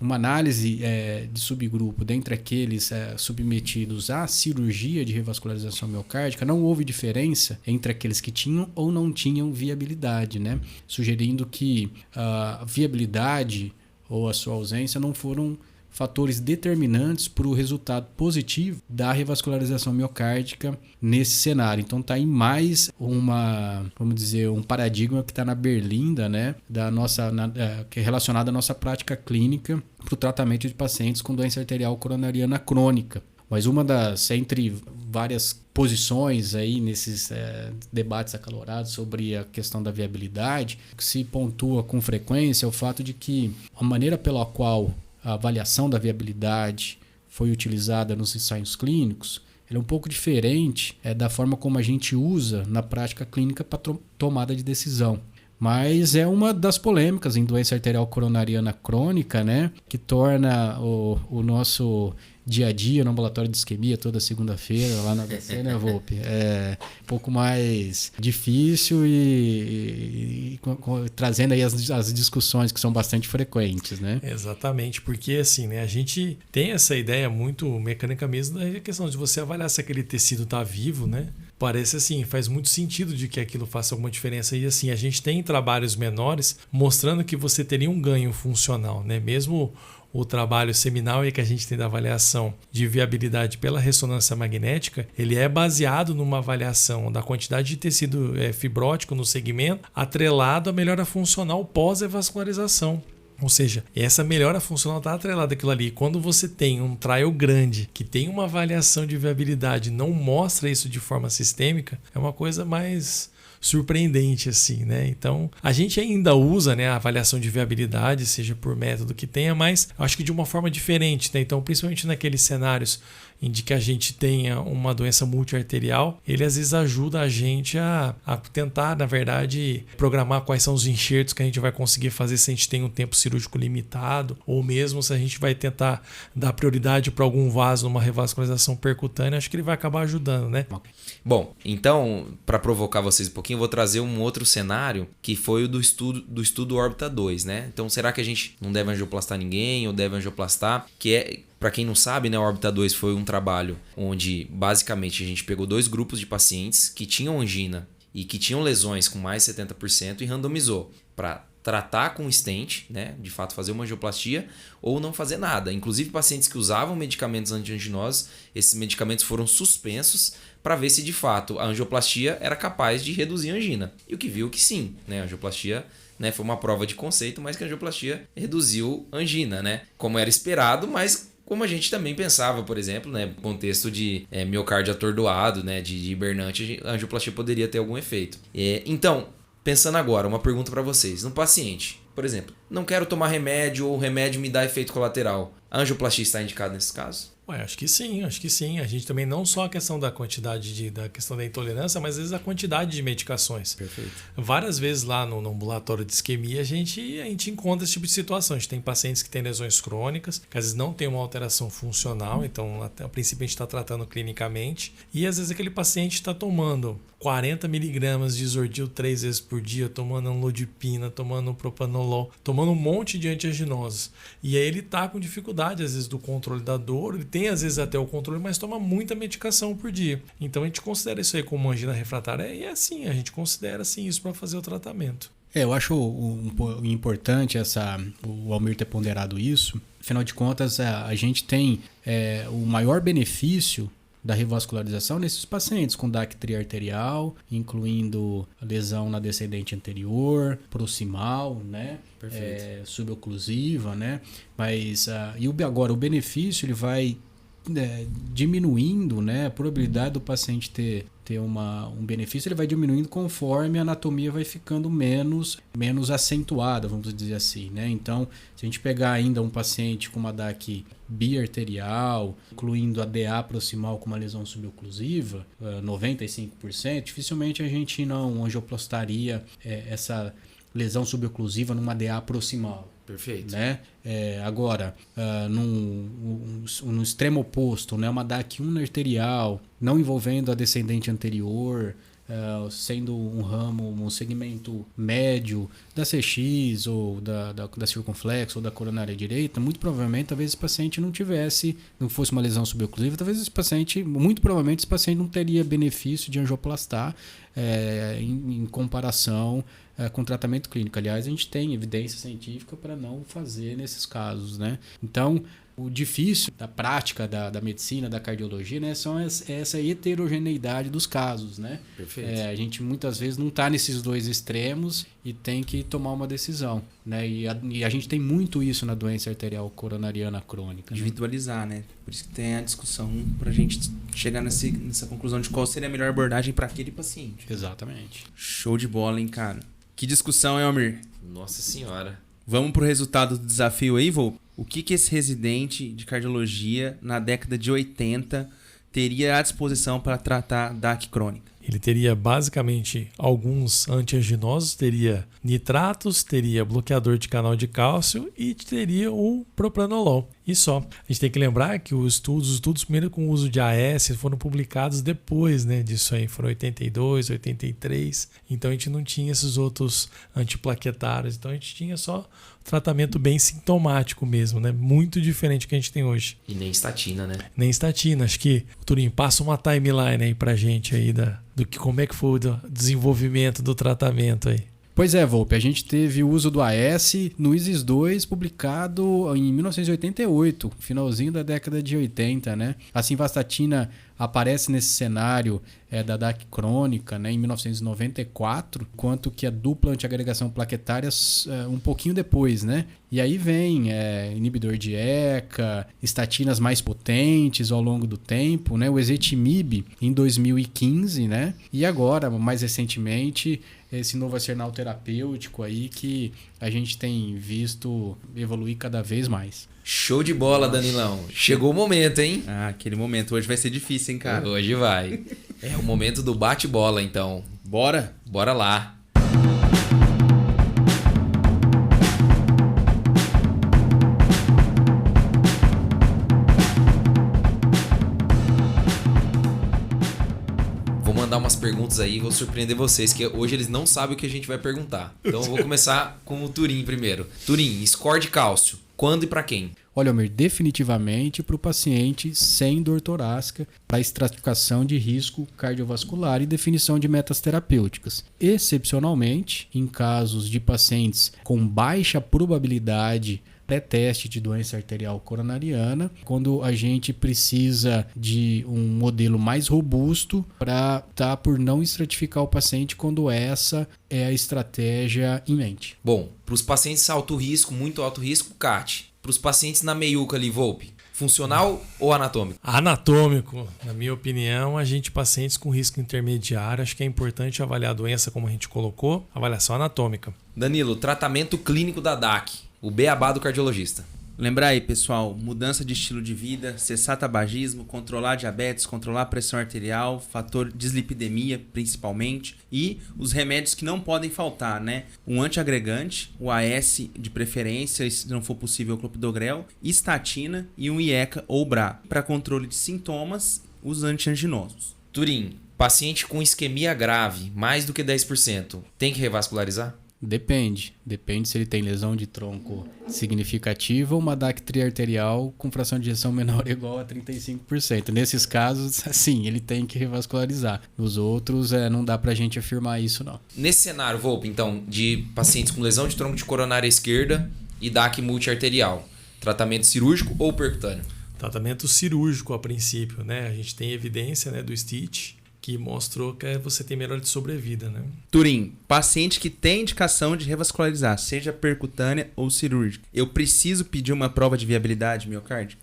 uma análise de subgrupo dentre aqueles submetidos à cirurgia de revascularização miocárdica, não houve diferença entre aqueles que tinham ou não tinham viabilidade, né? Sugerindo que a viabilidade ou a sua ausência não foram fatores determinantes para o resultado positivo da revascularização miocárdica nesse cenário. Então está aí mais um paradigma que está na berlinda, né, que é relacionado à nossa prática clínica para o tratamento de pacientes com doença arterial coronariana crônica. Mas entre várias posições aí nesses debates acalorados sobre a questão da viabilidade, que se pontua com frequência é o fato de que a maneira pela qual a avaliação da viabilidade foi utilizada nos ensaios clínicos, ele é um pouco diferente da forma como a gente usa na prática clínica para tomada de decisão. Mas é uma das polêmicas em doença arterial coronariana crônica, né, que torna o nosso dia a dia no ambulatório de isquemia toda segunda-feira lá na ABC, né, Volpe? É um pouco mais difícil e trazendo aí as discussões que são bastante frequentes, né? Exatamente, porque assim, né, a gente tem essa ideia muito mecânica mesmo da questão de você avaliar se aquele tecido está vivo, né? Parece assim, faz muito sentido de que aquilo faça alguma diferença. E assim, a gente tem trabalhos menores mostrando que você teria um ganho funcional, né? Mesmo o trabalho seminal que a gente tem da avaliação de viabilidade pela ressonância magnética, ele é baseado numa avaliação da quantidade de tecido fibrótico no segmento, atrelado à melhora funcional pós-revascularização. Ou seja, essa melhora funcional está atrelada àquilo ali. Quando você tem um trial grande, que tem uma avaliação de viabilidade, não mostra isso de forma sistêmica, é uma coisa mais surpreendente assim, né? Então, a gente ainda usa, né, a avaliação de viabilidade, seja por método que tenha, mas acho que de uma forma diferente, né? Então, principalmente naqueles cenários em que a gente tenha uma doença multiarterial, ele às vezes ajuda a gente a tentar, na verdade, programar quais são os enxertos que a gente vai conseguir fazer se a gente tem um tempo cirúrgico limitado, ou mesmo se a gente vai tentar dar prioridade para algum vaso numa revascularização percutânea, acho que ele vai acabar ajudando, né? Bom, então, para provocar vocês um pouquinho, eu vou trazer um outro cenário que foi o do estudo Órbita 2, né? Então, será que a gente não deve angioplastar ninguém ou deve angioplastar? Que é, para quem não sabe, né, a Órbita 2 foi um trabalho onde, basicamente, a gente pegou 2 grupos de pacientes que tinham angina e que tinham lesões com mais de 70% e randomizou para tratar com stent, né, de fato fazer uma angioplastia ou não fazer nada. Inclusive, pacientes que usavam medicamentos antianginosos, esses medicamentos foram suspensos para ver se de fato a angioplastia era capaz de reduzir a angina. E o que viu que sim, né, a angioplastia, né, foi uma prova de conceito, mas que a angioplastia reduziu a angina, né, como era esperado, mas como a gente também pensava, por exemplo, né, no contexto de miocárdio atordoado, né, de hibernante, a angioplastia poderia ter algum efeito. Então, pensando agora, uma pergunta para vocês. No paciente, por exemplo, não quero tomar remédio ou o remédio me dá efeito colateral. A angioplastia está indicada nesse caso? Acho que sim, acho que sim. A gente também não só a questão da quantidade da questão da intolerância, mas às vezes a quantidade de medicações. Perfeito. Várias vezes lá no ambulatório de isquemia a gente encontra esse tipo de situação. A gente tem pacientes que têm lesões crônicas, que às vezes não tem uma alteração funcional, então a princípio a gente está tratando clinicamente, e às vezes aquele paciente está tomando 40 miligramas de Zordil 3 vezes por dia, tomando amlodipina, tomando propanolol, tomando um monte de antianginosos. E aí ele está com dificuldade às vezes do controle da dor, ele tem às vezes até o controle, mas toma muita medicação por dia. Então a gente considera isso aí como angina refratária e é assim, a gente considera assim isso para fazer o tratamento. Eu acho importante o Almir ter ponderado isso. Afinal de contas, a gente tem o maior benefício da revascularização nesses pacientes com DAC triarterial, incluindo lesão na descendente anterior, proximal, né? Suboclusiva, né? Mas agora o benefício ele vai diminuindo, né? A probabilidade do paciente ter um benefício ele vai diminuindo conforme a anatomia vai ficando menos acentuada, vamos dizer assim, né? Então, se a gente pegar ainda um paciente com uma DAC biarterial, incluindo a DA proximal com uma lesão suboclusiva, 95%, dificilmente a gente não angioplastaria essa lesão suboclusiva numa DA proximal. Perfeito. Né? Agora, no extremo oposto, né? Uma DAC arterial, não envolvendo a descendente anterior, sendo um segmento médio da CX ou da circunflexo ou da coronária direita, muito provavelmente, talvez esse paciente não fosse uma lesão suboclusiva, muito provavelmente esse paciente não teria benefício de angioplastar em comparação com tratamento clínico. Aliás, a gente tem evidência científica para não fazer nesses casos, né? Então, o difícil da prática da medicina, da cardiologia, né, são essa heterogeneidade dos casos, né? Perfeito. A gente muitas vezes não está nesses dois extremos e tem que tomar uma decisão, né? E a gente tem muito isso na doença arterial coronariana crônica. Individualizar, né? Por isso que tem a discussão para a gente chegar nessa conclusão de qual seria a melhor abordagem para aquele paciente. Exatamente. Show de bola, hein, cara? Que discussão, hein, Almir? Nossa senhora. Vamos pro resultado do desafio aí, Vô? O que esse residente de cardiologia na década de 80 teria à disposição para tratar DAC crônica? Ele teria basicamente alguns antianginosos, teria nitratos, teria bloqueador de canal de cálcio e teria o propranolol. E só. A gente tem que lembrar que os estudos primeiro com o uso de AS foram publicados depois, né, disso aí. Foram 82, 83. Então a gente não tinha esses outros antiplaquetários. Então a gente tinha só tratamento bem sintomático mesmo, né? Muito diferente do que a gente tem hoje. E nem estatina, né? Nem estatina. Acho que, Turim, passa uma timeline aí pra gente aí como é que foi o desenvolvimento do tratamento aí. Pois é, Volpe, a gente teve o uso do AS no ISIS-2 publicado em 1988, finalzinho da década de 80, né? A simvastatina aparece nesse cenário da DAC crônica, né, em 1994, quanto que a dupla antiagregação plaquetária um pouquinho depois, né? E aí vem inibidor de ECA, estatinas mais potentes ao longo do tempo, né? O ezetimibe em 2015, né? E agora, mais recentemente, esse novo arsenal terapêutico aí que a gente tem visto evoluir cada vez mais. Show de bola, Danilão. Chegou o momento, hein? Ah, aquele momento. Hoje vai ser difícil, hein, cara? Hoje vai. É o momento do bate-bola, então. Bora? Bora lá. Vou mandar umas perguntas aí, vou surpreender vocês, que hoje eles não sabem o que a gente vai perguntar. Então eu vou começar com o Turim primeiro. Turim, score de cálcio. Quando e para quem? Olha, Almir, definitivamente para o paciente sem dor torácica, para estratificação de risco cardiovascular e definição de metas terapêuticas. Excepcionalmente, em casos de pacientes com baixa probabilidade pré-teste de doença arterial coronariana, quando a gente precisa de um modelo mais robusto para optar por não estratificar o paciente quando essa é a estratégia em mente. Bom, para os pacientes alto risco, muito alto risco, CAT. Para os pacientes na meiuca ali, Volpe, funcional ou anatômico? Anatômico. Na minha opinião, pacientes com risco intermediário, acho que é importante avaliar a doença como a gente colocou, avaliação anatômica. Danilo, tratamento clínico da DAC, o beabá do cardiologista. Lembrar aí, pessoal, mudança de estilo de vida, cessar tabagismo, controlar diabetes, controlar a pressão arterial, fator dislipidemia principalmente e os remédios que não podem faltar, né? Um antiagregante, o AS de preferência, se não for possível, o clopidogrel, estatina e um IECA ou BRA para controle de sintomas, os antianginosos. Turim, paciente com isquemia grave, mais do que 10%, tem que revascularizar? Depende se ele tem lesão de tronco significativa ou uma DAC triarterial com fração de ejeção menor ou igual a 35%. Nesses casos, sim, ele tem que revascularizar. Nos outros, não dá pra gente afirmar isso, não. Nesse cenário, Volpe, então, de pacientes com lesão de tronco de coronária esquerda e DAC multiarterial, tratamento cirúrgico ou percutâneo? Tratamento cirúrgico a princípio, né? A gente tem evidência, né, do Stitch, que mostrou que você tem melhor de sobrevida, né? Turim, paciente que tem indicação de revascularizar, seja percutânea ou cirúrgica, eu preciso pedir uma prova de viabilidade miocárdica?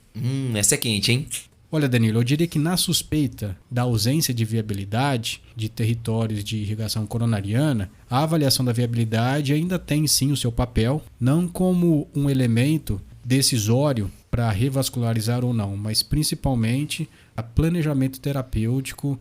Essa é quente, hein? Olha, Danilo, eu diria que na suspeita da ausência de viabilidade de territórios de irrigação coronariana, a avaliação da viabilidade ainda tem sim o seu papel, não como um elemento decisório para revascularizar ou não, mas principalmente a planejamento terapêutico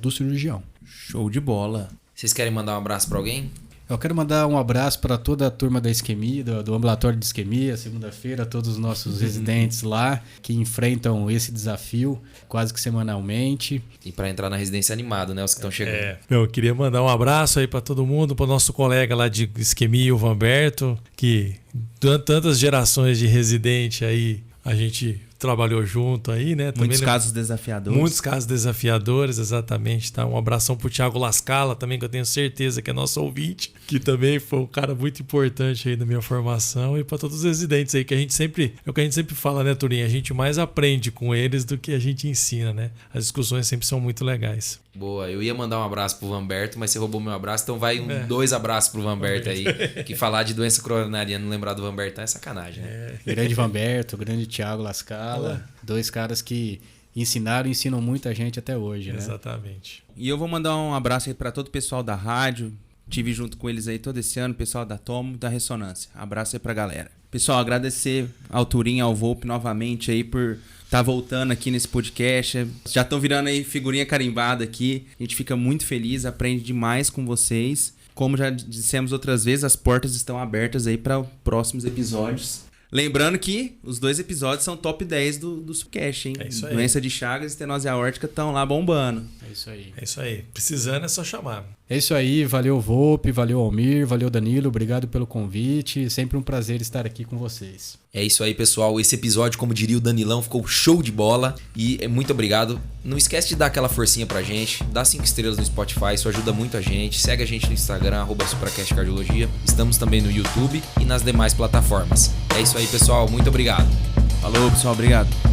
do cirurgião. Show de bola. Vocês querem mandar um abraço para alguém? Eu quero mandar um abraço para toda a turma da isquemia, do ambulatório de isquemia, segunda-feira, todos os nossos residentes lá que enfrentam esse desafio quase que semanalmente. E para entrar na residência animado, né? Os que estão chegando. Eu queria mandar um abraço aí para todo mundo, para o nosso colega lá de isquemia, o Vanberto, que tantas gerações de residente aí a gente trabalhou junto aí, né? Muitos casos desafiadores. Muitos casos desafiadores, exatamente. Tá? Um abração pro Thiago Lascala também, que eu tenho certeza que é nosso ouvinte, que também foi um cara muito importante aí na minha formação, e para todos os residentes aí, que a gente sempre, é o que a gente sempre fala, né, Turim? A gente mais aprende com eles do que a gente ensina, né? As discussões sempre são muito legais. Boa, eu ia mandar um abraço pro Vanberto, mas você roubou meu abraço, então vai 2 abraços pro Vanberto aí. Que falar de doença coronariana e não lembrar do Vanberto é sacanagem, né? Grande Vanberto, grande Thiago Lascala, 2 caras que ensinaram e ensinam muita gente até hoje, né? Exatamente. E eu vou mandar um abraço aí para todo o pessoal da rádio, tive junto com eles aí todo esse ano, pessoal da Tomo, da Ressonância. Abraço aí pra galera. Pessoal, agradecer ao Turim, ao Volpe novamente aí por tá voltando aqui nesse podcast. Já estão virando aí figurinha carimbada aqui. A gente fica muito feliz, aprende demais com vocês. Como já dissemos outras vezes, as portas estão abertas aí para próximos episódios. Lembrando que os 2 episódios são top 10 do Subcast, hein? É isso aí. Doença de Chagas e estenose aórtica estão lá bombando. É isso aí. É isso aí. Precisando é só chamar. É isso aí. Valeu, Volpe, valeu, Almir, valeu, Danilo. Obrigado pelo convite. Sempre um prazer estar aqui com vocês. É isso aí, pessoal. Esse episódio, como diria o Danilão, ficou show de bola. E muito obrigado. Não esquece de dar aquela forcinha pra gente. Dá 5 estrelas no Spotify, isso ajuda muito a gente. Segue a gente no Instagram, @supracastcardiologia. Estamos também no YouTube e nas demais plataformas. É isso aí, pessoal. Muito obrigado. Falou, pessoal. Obrigado.